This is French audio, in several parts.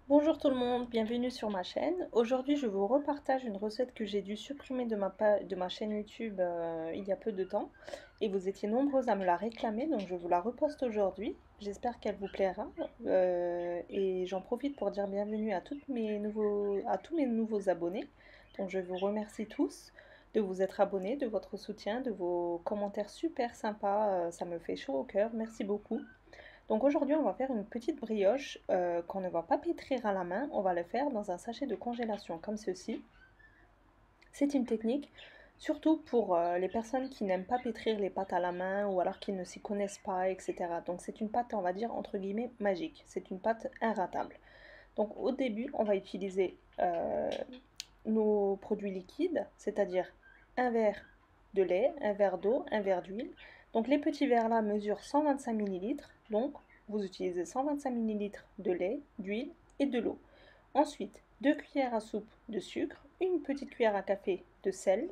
Bonjour tout le monde, bienvenue sur ma chaîne. Aujourd'hui, je vous repartage une recette que j'ai dû supprimer de ma chaîne YouTube il y a peu de temps. Et vous étiez nombreuses à me la réclamer, donc je vous la reposte aujourd'hui. J'espère qu'elle vous plaira. Et j'en profite pour dire bienvenue à tous mes nouveaux abonnés. Donc je vous remercie tous de vous être abonnés, de votre soutien, de vos commentaires super sympas. Ça me fait chaud au cœur. Merci beaucoup. Donc aujourd'hui, on va faire une petite brioche qu'on ne va pas pétrir à la main, on va le faire dans un sachet de congélation comme ceci. C'est une technique surtout pour les personnes qui n'aiment pas pétrir les pâtes à la main ou alors qui ne s'y connaissent pas, etc. Donc c'est une pâte, on va dire, entre guillemets, magique. C'est une pâte inratable. Donc au début, on va utiliser nos produits liquides, c'est-à-dire un verre de lait, un verre d'eau, un verre d'huile. Donc les petits verres là mesurent 125 millilitres. Donc vous utilisez 125 millilitres de lait, d'huile et de l'eau. Ensuite, 2 cuillères à soupe de sucre, une petite cuillère à café de sel.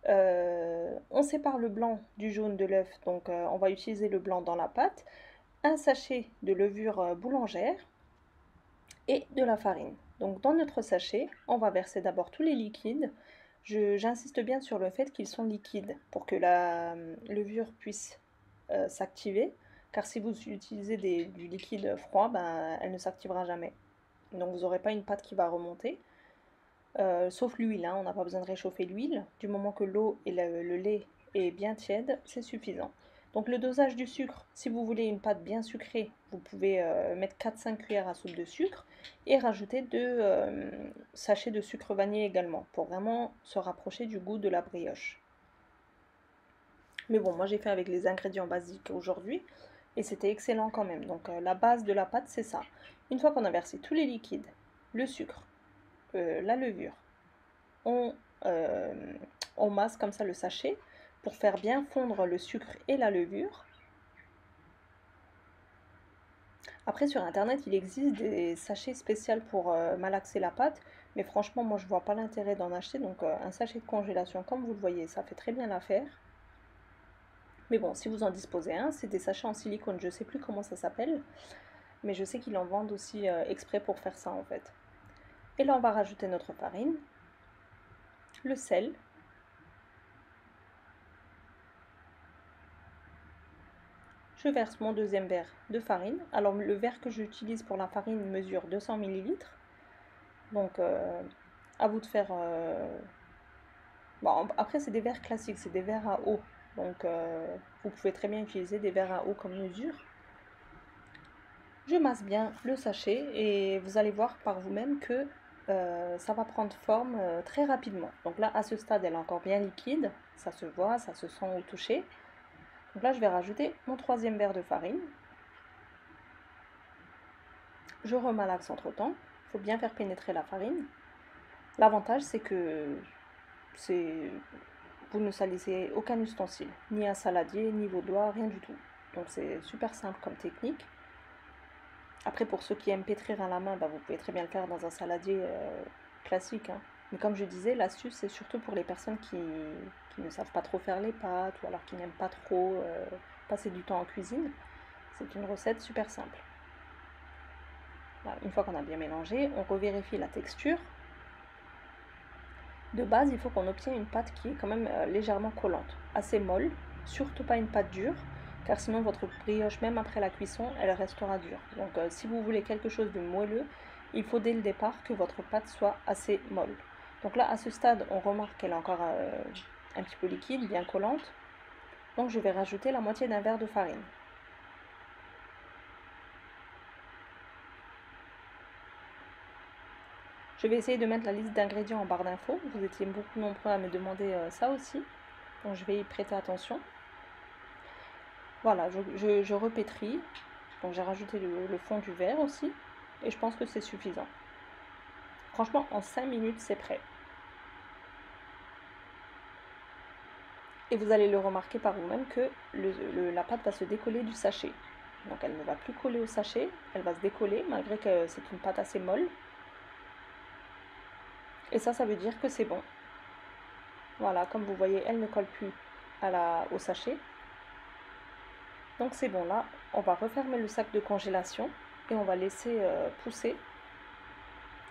On sépare le blanc du jaune de l'œuf, donc on va utiliser le blanc dans la pâte. Un sachet de levure boulangère et de la farine. Donc dans notre sachet, on va verser d'abord tous les liquides. J'insiste bien sur le fait qu'ils sont liquides pour que la levure puisse s'activer, car si vous utilisez du liquide froid, ben, elle ne s'activera jamais. Donc vous n'aurez pas une pâte qui va remonter, sauf l'huile, hein, on n'a pas besoin de réchauffer l'huile. Du moment que l'eau et le lait est bien tiède, c'est suffisant. Donc le dosage du sucre, si vous voulez une pâte bien sucrée, vous pouvez mettre 4-5 cuillères à soupe de sucre et rajouter 2 sachets de sucre vanillé également, pour vraiment se rapprocher du goût de la brioche. Mais bon, moi j'ai fait avec les ingrédients basiques aujourd'hui et c'était excellent quand même. Donc la base de la pâte, c'est ça. Une fois qu'on a versé tous les liquides, le sucre, la levure, on, euh, on masse comme ça le sachet pour faire bien fondre le sucre et la levure. Après sur internet il existe des sachets spéciaux pour malaxer la pâte, mais franchement moi je vois pas l'intérêt d'en acheter, donc un sachet de congélation comme vous le voyez ça fait très bien l'affaire. Mais bon, si vous en disposez un, c'est des sachets en silicone, je sais plus comment ça s'appelle, mais je sais qu'ils en vendent aussi exprès pour faire ça en fait. Et là on va rajouter notre farine, le sel. Je verse mon deuxième verre de farine. Alors le verre que j'utilise pour la farine mesure 200 millilitres. Donc à vous de faire... Bon, après c'est des verres classiques, c'est des verres à eau. Donc vous pouvez très bien utiliser des verres à eau comme mesure. Je masse bien le sachet et vous allez voir par vous-même que ça va prendre forme très rapidement. Donc là à ce stade elle est encore bien liquide, ça se voit, ça se sent au toucher. Donc là je vais rajouter mon troisième verre de farine. Je remalaxe entre temps. Il faut bien faire pénétrer la farine. L'avantage, c'est que vous ne salissez aucun ustensile, ni un saladier, ni vos doigts, rien du tout. Donc c'est super simple comme technique. Après, pour ceux qui aiment pétrir à la main, bah, vous pouvez très bien le faire dans un saladier classique, hein. Mais comme je disais, l'astuce, c'est surtout pour les personnes qui ne savent pas trop faire les pâtes ou alors qui n'aiment pas trop passer du temps en cuisine. C'est une recette super simple. Voilà, une fois qu'on a bien mélangé, on revérifie la texture. De base, il faut qu'on obtienne une pâte qui est quand même légèrement collante, assez molle, surtout pas une pâte dure, car sinon votre brioche, même après la cuisson, elle restera dure. Donc si vous voulez quelque chose de moelleux, il faut dès le départ que votre pâte soit assez molle. Donc là, à ce stade, on remarque qu'elle est encore un petit peu liquide, bien collante. Donc je vais rajouter la moitié d'un verre de farine. Je vais essayer de mettre la liste d'ingrédients en barre d'infos. Vous étiez beaucoup nombreux à me demander ça aussi. Donc je vais y prêter attention. Voilà, je repétris. Donc j'ai rajouté le fond du verre aussi. Et je pense que c'est suffisant. Franchement, en 5 minutes, c'est prêt. Et vous allez le remarquer par vous-même que la pâte va se décoller du sachet. Donc elle ne va plus coller au sachet, elle va se décoller malgré que c'est une pâte assez molle. Et ça veut dire que c'est bon. Voilà, comme vous voyez, elle ne colle plus au sachet. Donc c'est bon, là, on va refermer le sac de congélation et on va laisser pousser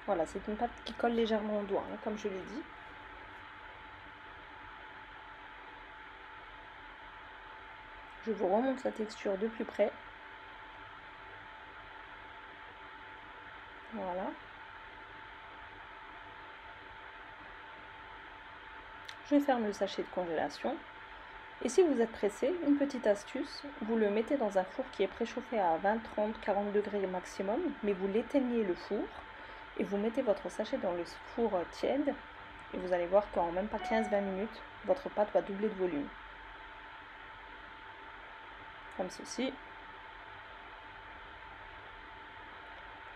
Voilà, c'est une pâte qui colle légèrement au doigt, hein, comme je l'ai dit. Je vous remonte la texture de plus près. Voilà. Je ferme le sachet de congélation. Et si vous êtes pressé, une petite astuce, vous le mettez dans un four qui est préchauffé à 20, 30, 40 degrés maximum, mais vous l'éteignez le four et vous mettez votre sachet dans le four tiède et vous allez voir qu'en même pas 15-20 minutes, votre pâte va doubler de volume. Comme ceci.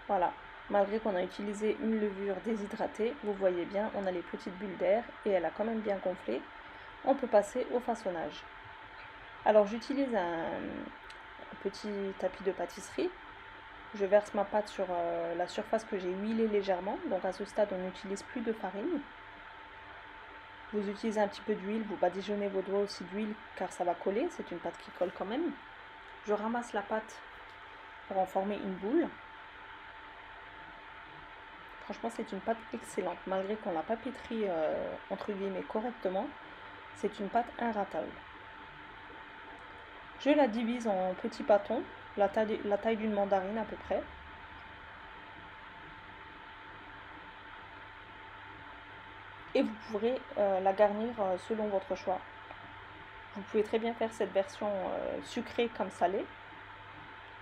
Voilà. Malgré qu'on a utilisé une levure déshydratée, vous voyez bien, on a les petites bulles d'air et elle a quand même bien gonflé. On peut passer au façonnage. Alors j'utilise un petit tapis de pâtisserie. Je verse ma pâte sur la surface que j'ai huilée légèrement. Donc à ce stade, on n'utilise plus de farine. Vous utilisez un petit peu d'huile, vous badigeonnez vos doigts aussi d'huile car ça va coller. C'est une pâte qui colle quand même. Je ramasse la pâte pour en former une boule. Franchement, c'est une pâte excellente. Malgré qu'on l'a pas pétrie entre guillemets correctement, c'est une pâte inratable. Je la divise en petits bâtons, la taille d'une mandarine à peu près. Et vous pourrez la garnir selon votre choix. Vous pouvez très bien faire cette version sucrée comme salée.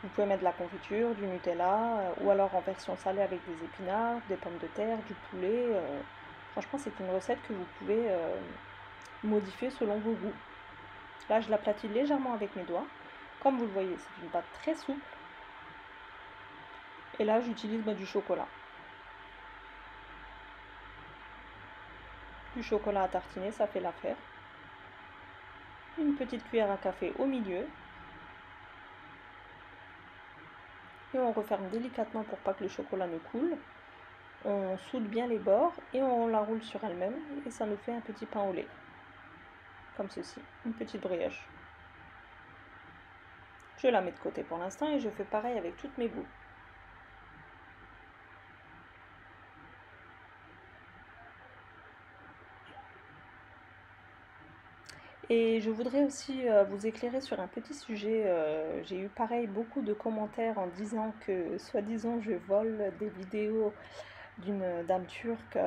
Vous pouvez mettre de la confiture, du Nutella, ou alors en version salée avec des épinards, des pommes de terre, du poulet. Franchement, c'est une recette que vous pouvez modifier selon vos goûts. Là, je l'aplatis légèrement avec mes doigts. Comme vous le voyez, c'est une pâte très souple. Et là, j'utilise du chocolat. Du chocolat à tartiner, ça fait l'affaire. Une petite cuillère à café au milieu. Et on referme délicatement pour pas que le chocolat ne coule. On soude bien les bords et on la roule sur elle-même. Et ça nous fait un petit pain au lait. Comme ceci, une petite brioche. Je la mets de côté pour l'instant et je fais pareil avec toutes mes boules. Et je voudrais aussi vous éclairer sur un petit sujet. J'ai eu pareil beaucoup de commentaires en disant que soi-disant je vole des vidéos d'une dame turque.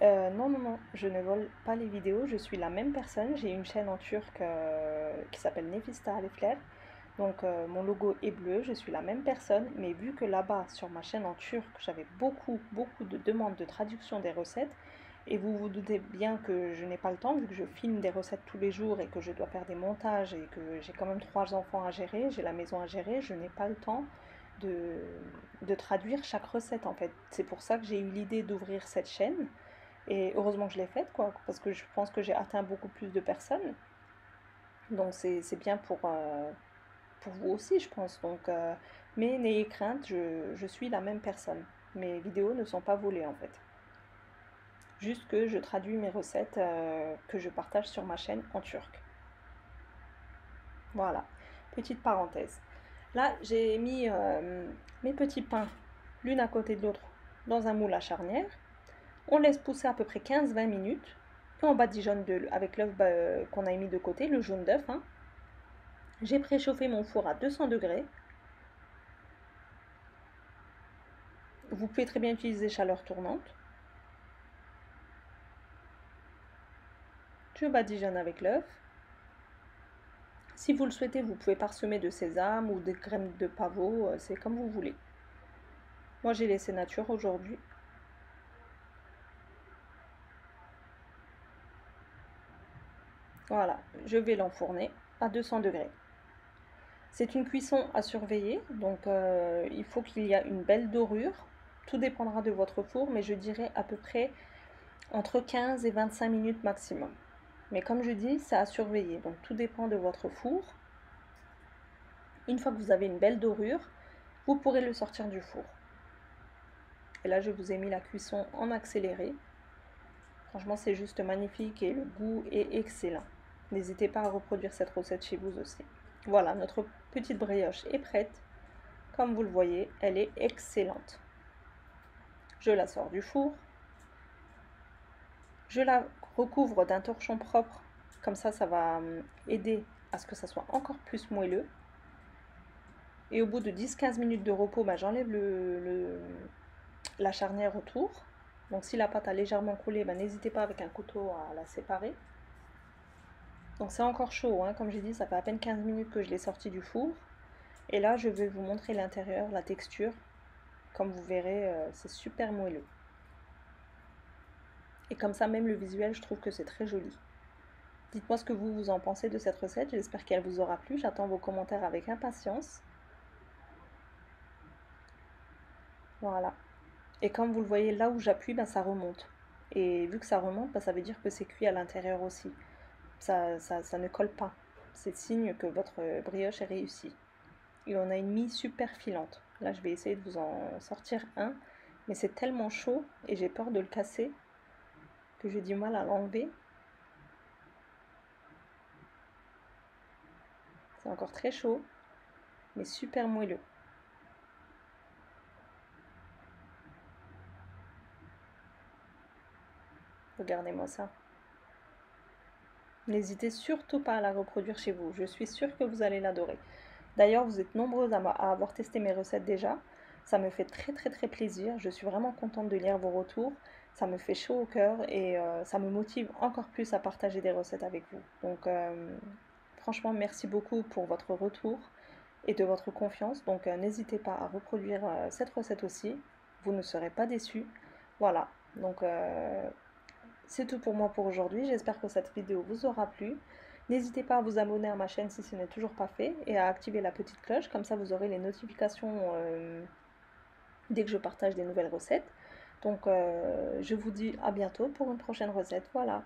Non, non, non, je ne vole pas les vidéos, je suis la même personne. J'ai une chaîne en turc qui s'appelle Nefista Alefler. Donc mon logo est bleu, je suis la même personne, mais vu que là-bas sur ma chaîne en turc, j'avais beaucoup de demandes de traduction des recettes, et vous vous doutez bien que je n'ai pas le temps, vu que je filme des recettes tous les jours et que je dois faire des montages et que j'ai quand même 3 enfants à gérer, j'ai la maison à gérer, je n'ai pas le temps de traduire chaque recette en fait. C'est pour ça que j'ai eu l'idée d'ouvrir cette chaîne, et heureusement que je l'ai faite, quoi, parce que je pense que j'ai atteint beaucoup plus de personnes. Donc c'est bien pour vous aussi, je pense. Donc, mais n'ayez crainte, je suis la même personne. Mes vidéos ne sont pas volées en fait. Juste que je traduis mes recettes que je partage sur ma chaîne en turc. Voilà, petite parenthèse. Là, j'ai mis mes petits pains l'une à côté de l'autre dans un moule à charnière. On laisse pousser à peu près 15-20 minutes. Et on badigeonne avec l'œuf qu'on a mis de côté, le jaune d'œuf. Hein. J'ai préchauffé mon four à 200 degrés. Vous pouvez très bien utiliser chaleur tournante. Je badigeonne avec l'œuf. Si vous le souhaitez, vous pouvez parsemer de sésame ou de crème de pavot, c'est comme vous voulez. Moi, j'ai laissé nature aujourd'hui. Voilà, je vais l'enfourner à 200 degrés. C'est une cuisson à surveiller, donc il faut qu'il y ait une belle dorure. Tout dépendra de votre four, mais je dirais à peu près entre 15 et 25 minutes maximum. Mais comme je dis, c'est à surveiller, donc tout dépend de votre four. Une fois que vous avez une belle dorure, vous pourrez le sortir du four. Et là, je vous ai mis la cuisson en accéléré. Franchement, c'est juste magnifique et le goût est excellent. N'hésitez pas à reproduire cette recette chez vous aussi. Voilà, notre petite brioche est prête. Comme vous le voyez, elle est excellente. Je la sors du four. Je la recouvre d'un torchon propre. Comme ça va aider à ce que ça soit encore plus moelleux. Et au bout de 10-15 minutes de repos, bah, j'enlève la charnière autour. Donc si la pâte a légèrement coulé, bah, n'hésitez pas avec un couteau à la séparer. Donc c'est encore chaud, hein, comme j'ai dit, ça fait à peine 15 minutes que je l'ai sorti du four. Et là, je vais vous montrer l'intérieur, la texture. Comme vous verrez, c'est super moelleux. Et comme ça, même le visuel, je trouve que c'est très joli. Dites-moi ce que vous en pensez de cette recette, j'espère qu'elle vous aura plu. J'attends vos commentaires avec impatience. Voilà. Et comme vous le voyez, là où j'appuie, ben, ça remonte. Et vu que ça remonte, ben, ça veut dire que c'est cuit à l'intérieur aussi. Ça ne colle pas. C'est signe que votre brioche est réussie. Et on a une mie super filante. Là, je vais essayer de vous en sortir un. Mais c'est tellement chaud et j'ai peur de le casser que j'ai du mal à l'enlever. C'est encore très chaud, mais super moelleux. Regardez-moi ça. N'hésitez surtout pas à la reproduire chez vous. Je suis sûre que vous allez l'adorer. D'ailleurs, vous êtes nombreuses à avoir testé mes recettes déjà. Ça me fait très très très plaisir. Je suis vraiment contente de lire vos retours. Ça me fait chaud au cœur et ça me motive encore plus à partager des recettes avec vous. Donc franchement, merci beaucoup pour votre retour et de votre confiance. Donc n'hésitez pas à reproduire cette recette aussi. Vous ne serez pas déçus. Voilà. Donc c'est tout pour moi pour aujourd'hui. J'espère que cette vidéo vous aura plu. N'hésitez pas à vous abonner à ma chaîne si ce n'est toujours pas fait et à activer la petite cloche. Comme ça, vous aurez les notifications dès que je partage des nouvelles recettes. Donc, je vous dis à bientôt pour une prochaine recette. Voilà.